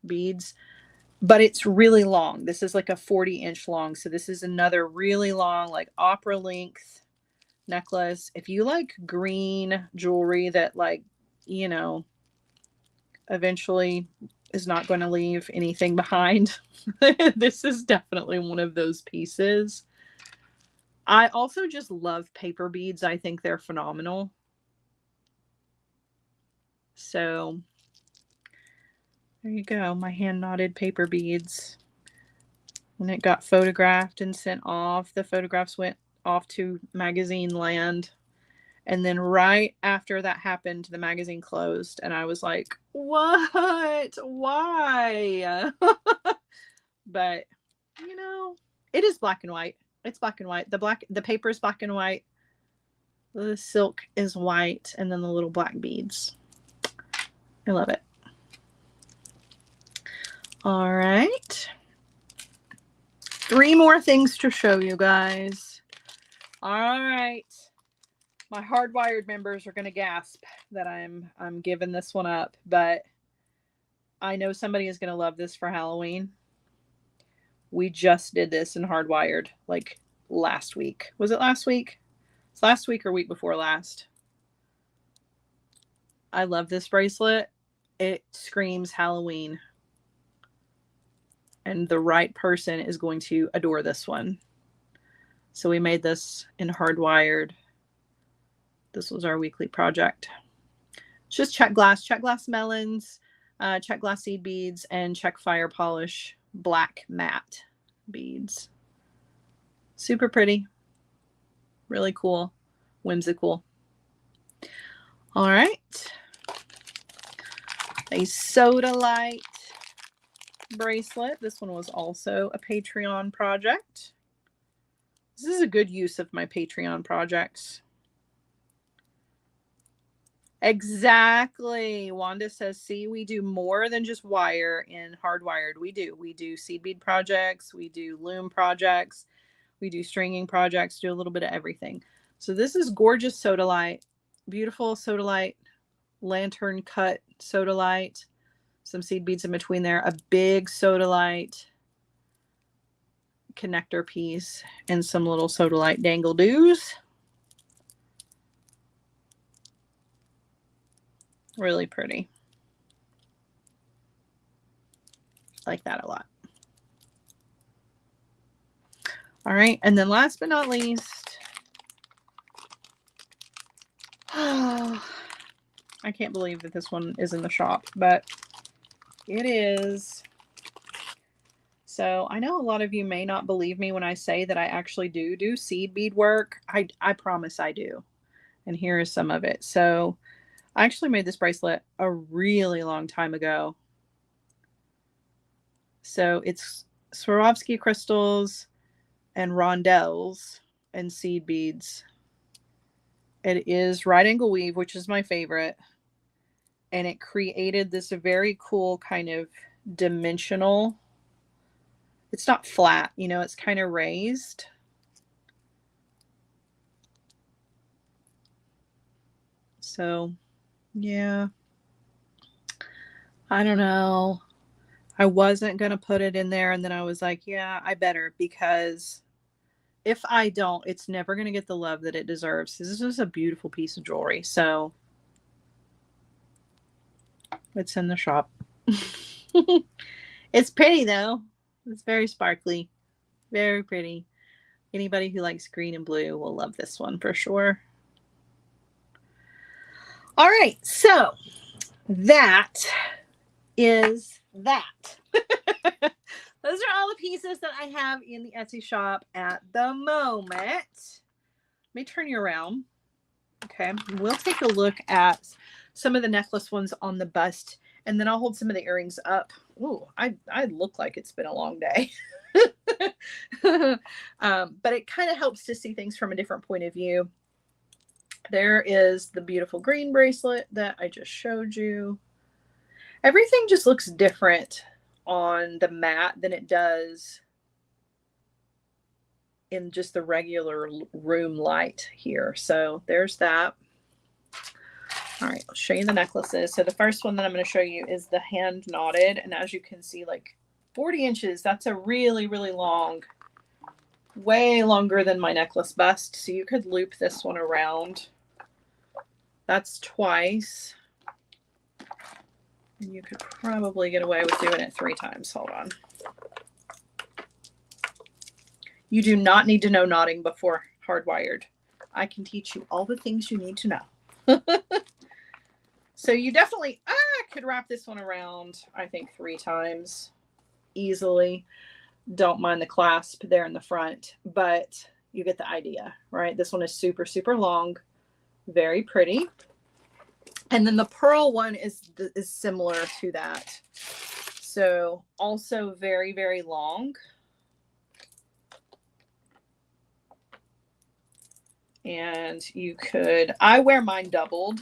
beads. but it's really long. This is like a 40-inch long. So this is another really long, like opera length necklace. If you like green jewelry that, like, you know, eventually is not going to leave anything behind, this is definitely one of those pieces. I also just love paper beads. I think they're phenomenal. So there you go, my hand knotted paper beads. When it got photographed and sent off, the photographs went off to magazine land. And then right after that happened, the magazine closed. And I was like, what? Why? But, you know, it is black and white. It's black and white. The paper is black and white. The silk is white. And then the little black beads. I love it. All right. 3 more things to show you guys. All right. My hardwired members are going to gasp that I'm giving this one up, but I know somebody is going to love this for Halloween. We just did this in hardwired like last week. Was it last week? It's last week or week before last. I love this bracelet. It screams Halloween. And the right person is going to adore this one. So we made this in hardwired. This was our weekly project. It's just check glass melons, check glass seed beads, and check fire polish black matte beads. Super pretty. Really cool. Whimsical. All right. A Sodalite bracelet. This one was also a Patreon project. This is a good use of my Patreon projects. Exactly. Wanda says, see, we do more than just wire in hardwired. We do seed bead projects. We do loom projects. We do stringing projects, do a little bit of everything. So this is gorgeous Sodalite, beautiful Sodalite, lantern cut Sodalite, some seed beads in between there, a big Sodalite connector piece, and some little Sodalite dangle-doos. Really pretty. Like that a lot. All right, and then last but not least, oh, I can't believe that this one is in the shop, but it is. So I know a lot of you may not believe me when I say that I actually do seed bead work. I promise I do. And here is some of it. So I actually made this bracelet a really long time ago. So it's Swarovski crystals and rondelles and seed beads. It is right angle weave, which is my favorite. And it created this very cool kind of dimensional. It's not flat, you know, it's kind of raised. So, yeah. I don't know. I wasn't going to put it in there. And then I was like, yeah, I better, because if I don't, it's never going to get the love that it deserves. This is a beautiful piece of jewelry. So it's in the shop. It's pretty though. It's very sparkly. Very pretty. Anybody who likes green and blue will love this one for sure. All right. So that is that. Those are all the pieces that I have in the Etsy shop at the moment. Let me turn you around. Okay. We'll take a look at some of the necklace ones on the bust, and then I'll hold some of the earrings up. Ooh, I look like it's been a long day. But it kind of helps to see things from a different point of view. There is the beautiful green bracelet that I just showed you. Everything just looks different on the mat than it does in just the regular room light here. So there's that. All right, I'll show you the necklaces. So the first one that I'm going to show you is the hand knotted. And as you can see, like, 40 inches. That's a really, really long, way longer than my necklace bust. So you could loop this one around. That's twice. And you could probably get away with doing it 3 times. Hold on. You do not need to know knotting before hardwired. I can teach you all the things you need to know. So you definitely could wrap this one around, I think 3 times easily. Don't mind the clasp there in the front, but you get the idea, right? This one is super, super long, very pretty. And then the pearl one is similar to that. So also very, very long. And you could, I wear mine doubled.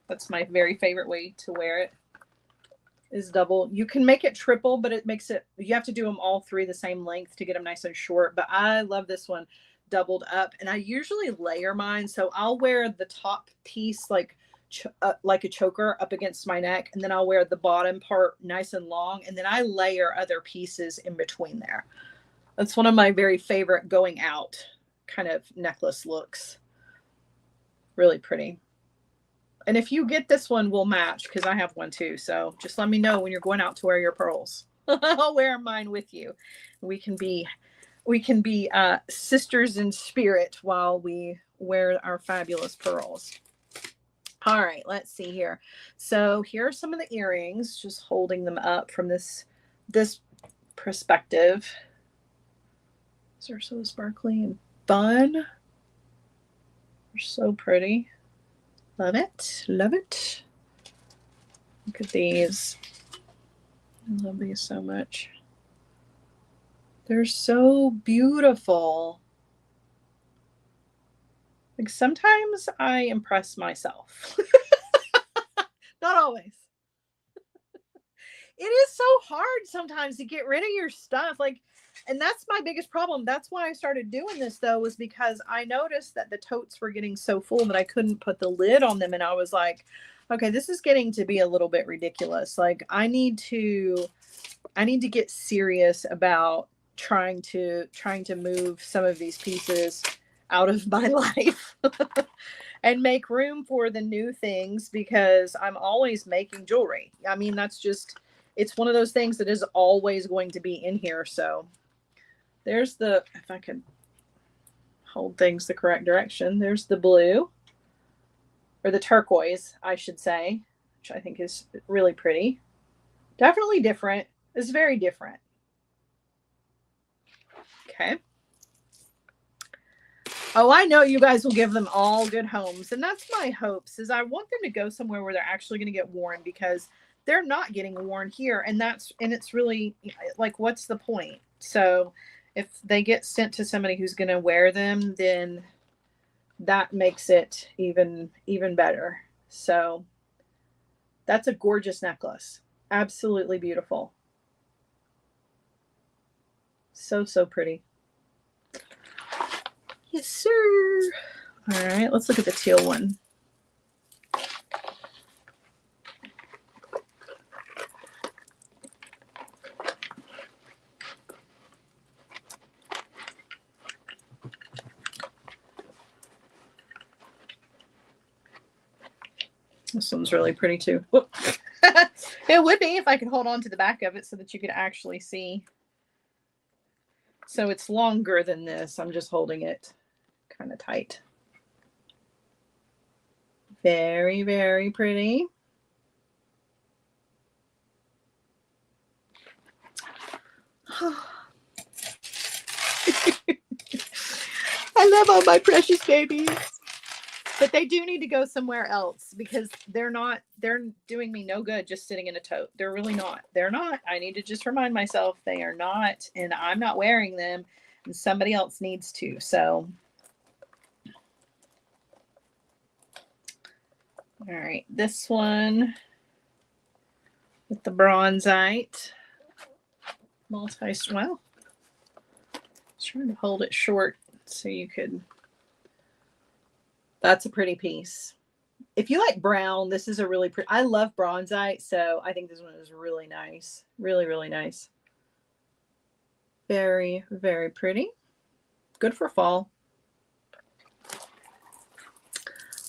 That's my very favorite way to wear it, is double. You can make it triple, but it makes it, you have to do them all 3 the same length to get them nice and short. But I love this one doubled up, and I usually layer mine. So I'll wear the top piece like a choker up against my neck, and then I'll wear the bottom part nice and long, and then I layer other pieces in between there. That's one of my very favorite going out kind of necklace looks. Really pretty. And if you get this one, we'll match, because I have one too. So just let me know when you're going out to wear your pearls. I'll wear mine with you. We can be sisters in spirit while we wear our fabulous pearls. All right, let's see here. So here are some of the earrings, just holding them up from this perspective. These are so sparkly and fun. They're so pretty. Love it. Love it. Look at these. I love these so much. They're so beautiful. Like, sometimes I impress myself. Not always. It is so hard sometimes to get rid of your stuff. Like, and that's my biggest problem. That's why I started doing this, though, was because I noticed that the totes were getting so full that I couldn't put the lid on them. And I was like, okay, this is getting to be a little bit ridiculous. Like, I need to get serious about trying to move some of these pieces out of my life and make room for the new things, because I'm always making jewelry. I mean, that's just, it's one of those things that is always going to be in here. So there's the, if I can hold things the correct direction, there's the blue, or the turquoise, I should say, which I think is really pretty. Definitely different. It's very different. Okay. Oh, I know you guys will give them all good homes. And that's my hopes, is I want them to go somewhere where they're actually going to get worn, because they're not getting worn here. And it's really like, what's the point? So if they get sent to somebody who's going to wear them, then that makes it even better. So that's a gorgeous necklace. Absolutely beautiful. So, so pretty. Yes, sir. All right, let's look at the teal one. This one's really pretty too. Whoop. It would be if I could hold on to the back of it so that you could actually see. So it's longer than this. I'm just holding it kind of tight. Very, very pretty. I love all my precious babies. But they do need to go somewhere else, because they're doing me no good just sitting in a tote. They're really not. They're not. I need to just remind myself they are not, and I'm not wearing them, and somebody else needs to. So, all right, this one with the bronzite multi-swell. Trying to hold it short so you could. That's a pretty piece. If you like brown, this is a really pretty. I love bronzite, so I think this one is really nice. Really, really nice. Very, very pretty. Good for fall.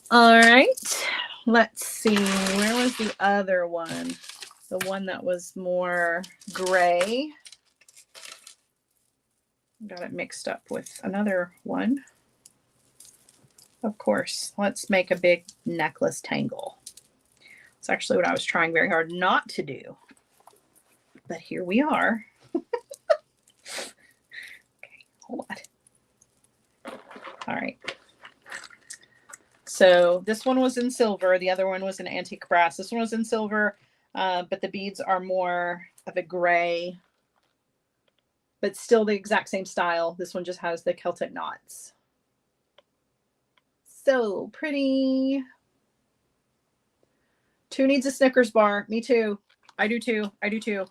All right. Let's see. Where was the other one? The one that was more gray. Got it mixed up with another one. Of course, let's make a big necklace tangle. It's actually what I was trying very hard not to do. But here we are. Okay, hold on. All right. So this one was in silver. The other one was in antique brass. This one was in silver, but the beads are more of a gray, but still the exact same style. This one just has the Celtic knots. So pretty. 2 needs a Snickers bar. Me too. I do too. I do too.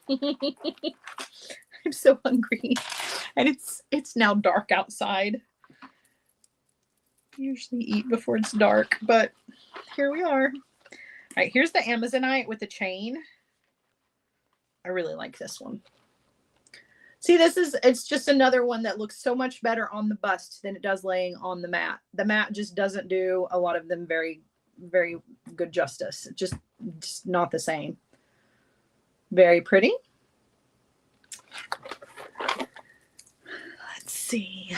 I'm so hungry. And it's now dark outside. I usually eat before it's dark, but here we are. All right, here's the Amazonite with the chain. I really like this one. See, it's just another one that looks so much better on the bust than it does laying on the mat. The mat just doesn't do a lot of them very, very good justice. Just not the same. Very pretty. Let's see.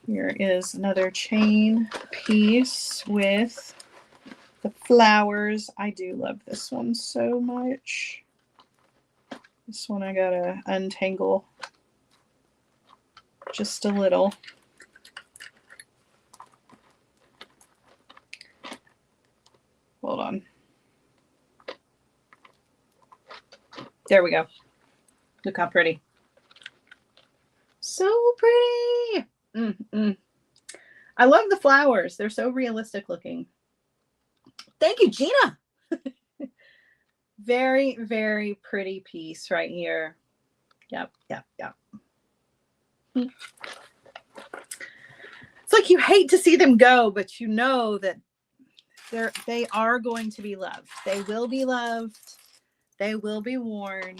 Here is another chain piece with the flowers. I do love this one so much. This one I gotta untangle just a little. Hold on. There we go. Look how pretty. So pretty. I love the flowers. They're so realistic looking. Thank you, Gina. Very, very pretty piece right here. Yep, yep, yep. It's like you hate to see them go, but you know that they are going to be loved. They will be loved. They will be worn.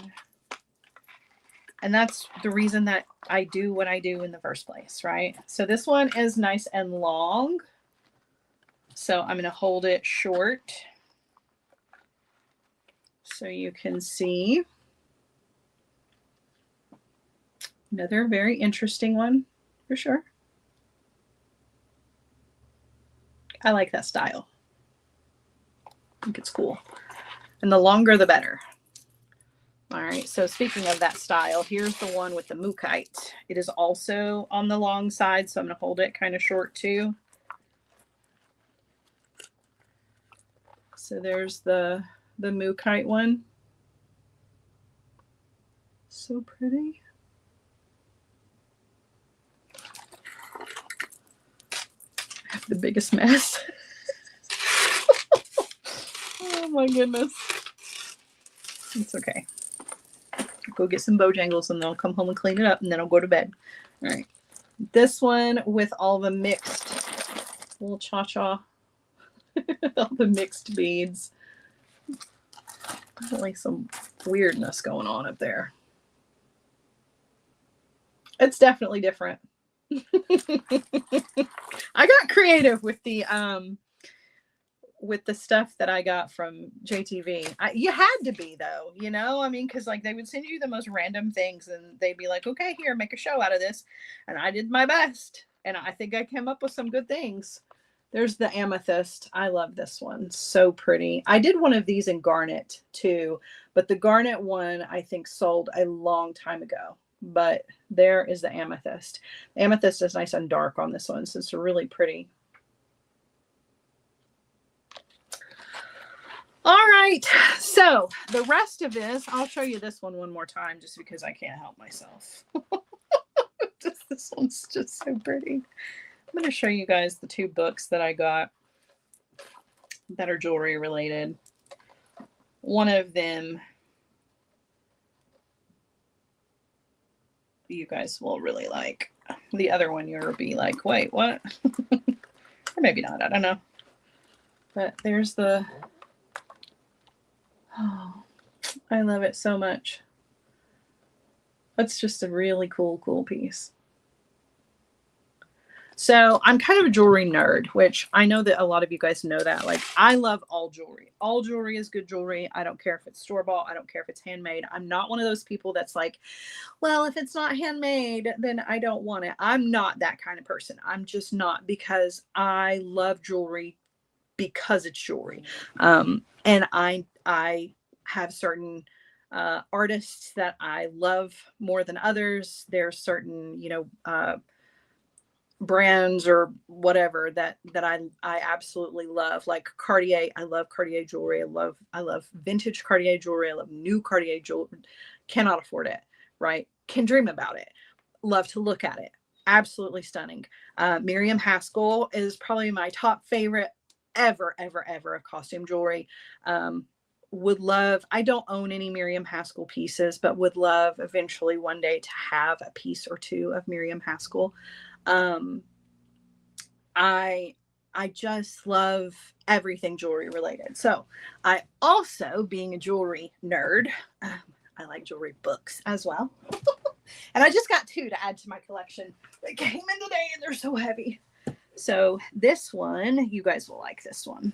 And that's the reason that I do what I do in the first place, right? So this one is nice and long. So I'm going to hold it short so you can see. Another very interesting one for sure. I like that style. I think it's cool. And the longer, the better. All right, so speaking of that style, here's the one with the mookite. It is also on the long side, so I'm going to hold it kind of short too. So there's the mookite one. So pretty. I have the biggest mess. Oh my goodness. It's okay. Go get some Bojangles and then I'll come home and clean it up and then I'll go to bed. All right. This one with all the mixed little cha-cha. All the mixed beads. Like some weirdness going on up there. It's definitely different. I got creative with the stuff that I got from JTV. You had to be though, you know, I mean, because like they would send you the most random things and they'd be like, okay, here, make a show out of this. And I did my best. And I think I came up with some good things. There's the Amethyst. I love this one. So pretty. I did one of these in Garnet too, but the Garnet one I think sold a long time ago. But there is the Amethyst. The Amethyst is nice and dark on this one, so it's really pretty. All right, so the rest of this, I'll show you this one more time just because I can't help myself. This one's just so pretty. I'm going to show you guys the 2 books that I got that are jewelry related. One of them you guys will really like. The other one you'll be like, wait, what? Or maybe not, I don't know. But there's the... Oh, I love it so much. That's just a really cool piece. So I'm kind of a jewelry nerd, which I know that a lot of you guys know that. Like, I love all jewelry. All jewelry is good jewelry. I don't care if it's store-bought. I don't care if it's handmade. I'm not one of those people that's like, well, if it's not handmade, then I don't want it. I'm not that kind of person. I'm just not, because I love jewelry because it's jewelry. And I have certain artists that I love more than others. There's certain, brands or whatever that I absolutely love, like Cartier. I love Cartier jewelry. I love vintage Cartier jewelry. I love new Cartier jewelry. Cannot afford it, right? Can dream about it. Love to look at it. Absolutely stunning. Miriam Haskell is probably my top favorite ever of costume jewelry. Would love, I don't own any Miriam Haskell pieces, but would love eventually one day to have a piece or two of Miriam Haskell. I just love everything jewelry related. So I also, being a jewelry nerd, I like jewelry books as well. And I just got 2 to add to my collection that came in today, and they're so heavy. So this one, you guys will like this one.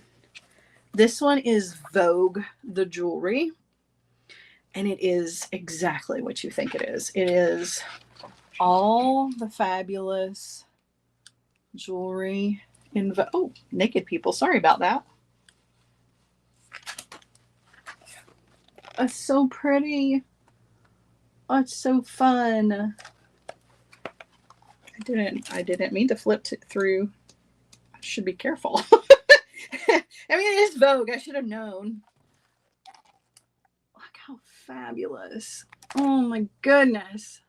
This one is Vogue the Jewelry, and it is exactly what you think it is. It is all the fabulous jewelry in Vogue. Oh, naked people. Sorry about that. It's so pretty. Oh, it's so fun. I didn't mean to flip it through. I should be careful. I mean, it is Vogue. I should have known. Look how fabulous. Oh my goodness.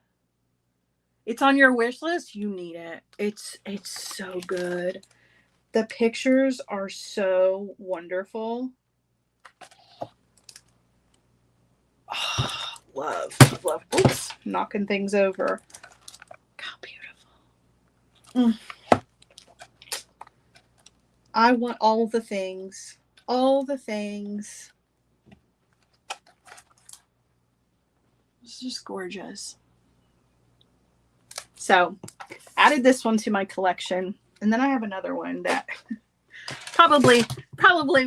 It's on your wish list. You need it. It's so good. The pictures are so wonderful. Oh, love. Oops, knocking things over. How beautiful. I want all the things. All the things. It's just gorgeous. So added this one to my collection. And then I have another one that probably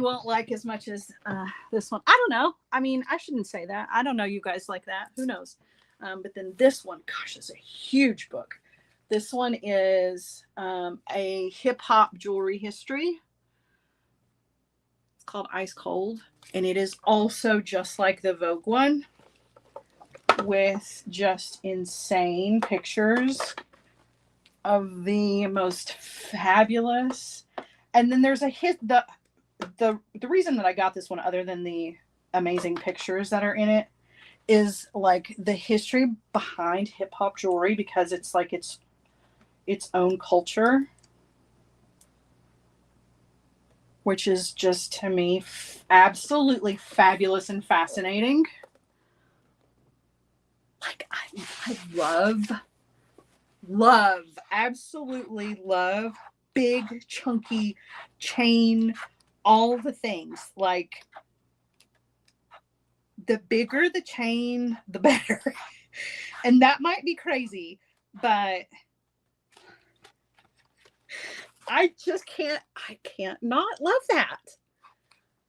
won't like as much as this one. I don't know. I mean, I shouldn't say that. I don't know. You guys like that. Who knows? But then this one, gosh, is a huge book. This one is a hip hop jewelry history. It's called Ice Cold. And it is also just like the Vogue one, with just insane pictures of the most fabulous. And then there's the reason that I got this one, other than the amazing pictures that are in it, is like the history behind hip hop jewelry, because it's like its own culture, which is just, to me, absolutely fabulous and fascinating. Like, I absolutely love big, chunky chain, all the things. Like, the bigger the chain, the better. And that might be crazy, but I can't not love that.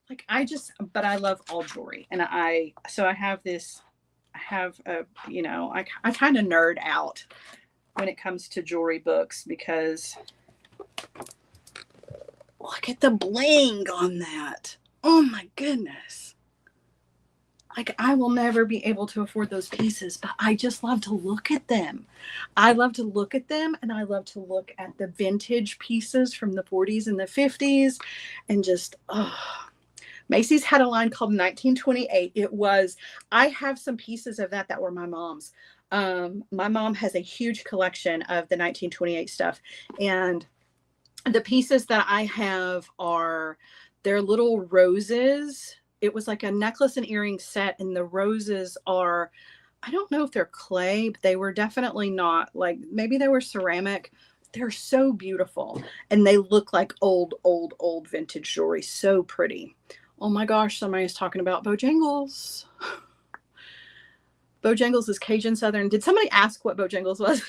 Like, but I love all jewelry. And I have this, I kind of nerd out when it comes to jewelry books, because look at the bling on that. Oh my goodness. Like, I will never be able to afford those pieces, but I just love to look at them. I love to look at them, and I love to look at the vintage pieces from the 40s and the 50s, and just, Macy's had a line called 1928. I have some pieces of that were my mom's. My mom has a huge collection of the 1928 stuff, and the pieces that I have are their little roses. It was like a necklace and earring set, and the roses are, I don't know if they're clay, but they were definitely not, like, maybe they were ceramic. They're so beautiful, and they look like old vintage jewelry. So pretty. Oh my gosh, somebody's talking about Bojangles. Bojangles is Cajun Southern. Did somebody ask what Bojangles was?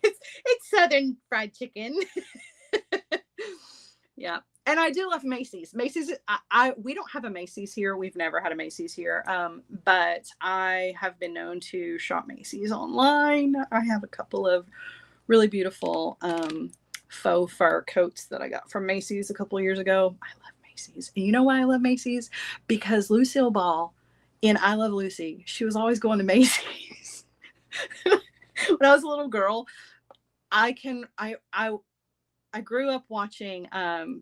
It's Southern fried chicken. Yeah. And I do love Macy's. Macy's, we don't have a Macy's here. We've never had a Macy's here. But I have been known to shop Macy's online. I have a couple of really beautiful faux fur coats that I got from Macy's a couple of years ago. I love Macy's. And you know why I love Macy's? Because Lucille Ball in I Love Lucy, she was always going to Macy's. When I was a little girl, I grew up watching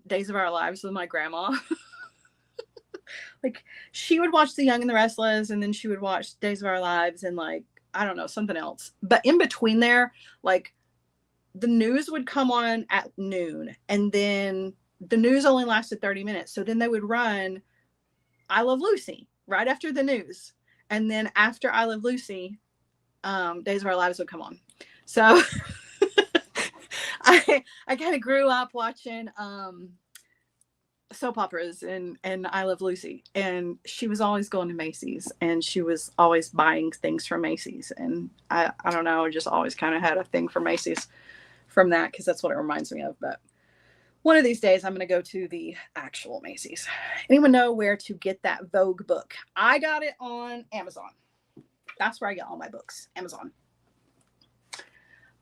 Days of Our Lives with my grandma. Like, she would watch The Young and the Restless, and then she would watch Days of Our Lives and, like, I don't know, something else. But in between there, like, the news would come on at noon, and then the news only lasted 30 minutes. So then they would run I Love Lucy right after the news. And then after I Love Lucy, Days of Our Lives would come on. So I kind of grew up watching soap operas and I Love Lucy, and she was always going to Macy's, and she was always buying things from Macy's, and I don't know, I just always kind of had a thing for Macy's from that, because that's what it reminds me of. But one of these days I'm going to go to the actual Macy's. Anyone know where to get that Vogue book? I got it on Amazon. That's where I get all my books. Amazon.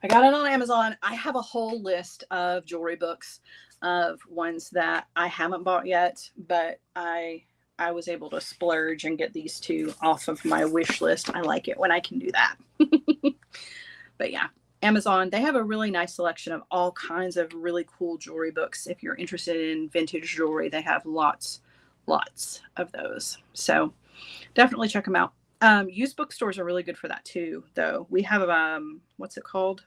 I got it on Amazon. I have a whole list of jewelry books of ones that I haven't bought yet, but I was able to splurge and get these two off of my wish list. I like it when I can do that. But yeah, Amazon, they have a really nice selection of all kinds of really cool jewelry books. If you're interested in vintage jewelry, they have lots of those. So definitely check them out. Used bookstores are really good for that too, though. We have what's it called?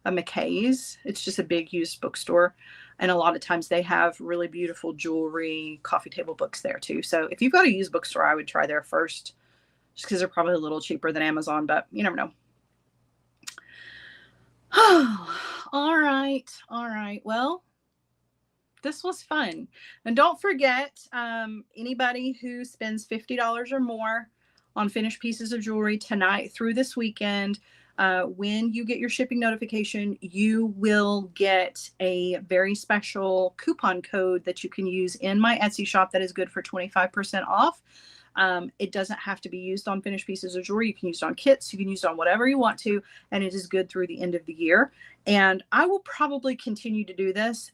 A McKay's. It's just a big used bookstore, and a lot of times they have really beautiful jewelry, coffee table books there too. So if you've got a used bookstore, I would try there first, just because they're probably a little cheaper than Amazon, but you never know. All right. Well, this was fun. And don't forget, anybody who spends $50 or more on finished pieces of jewelry tonight through this weekend, when you get your shipping notification, you will get a very special coupon code that you can use in my Etsy shop that is good for 25% off. It doesn't have to be used on finished pieces of jewelry. You can use it on kits. You can use it on whatever you want to, and it is good through the end of the year. And I will probably continue to do this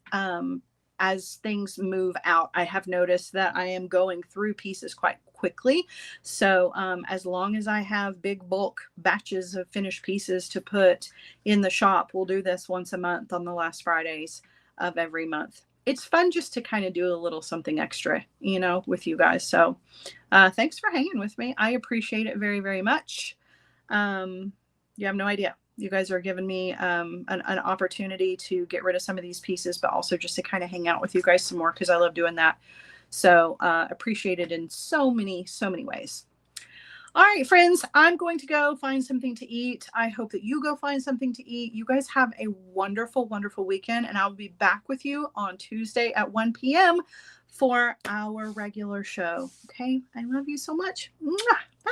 as things move out. I have noticed that I am going through pieces quite quickly. So as long as I have big bulk batches of finished pieces to put in the shop, we'll do this once a month on the last Fridays of every month. It's fun just to kind of do a little something extra, you know, with you guys. So thanks for hanging with me. I appreciate it very, very much. You have no idea. You guys are giving me an opportunity to get rid of some of these pieces, but also just to kind of hang out with you guys some more, because I love doing that. So appreciate it in so many ways. All right, friends, I'm going to go find something to eat. I hope that you go find something to eat. You guys have a wonderful, wonderful weekend, and I'll be back with you on Tuesday at 1 p.m. for our regular show. Okay, I love you so much. Bye.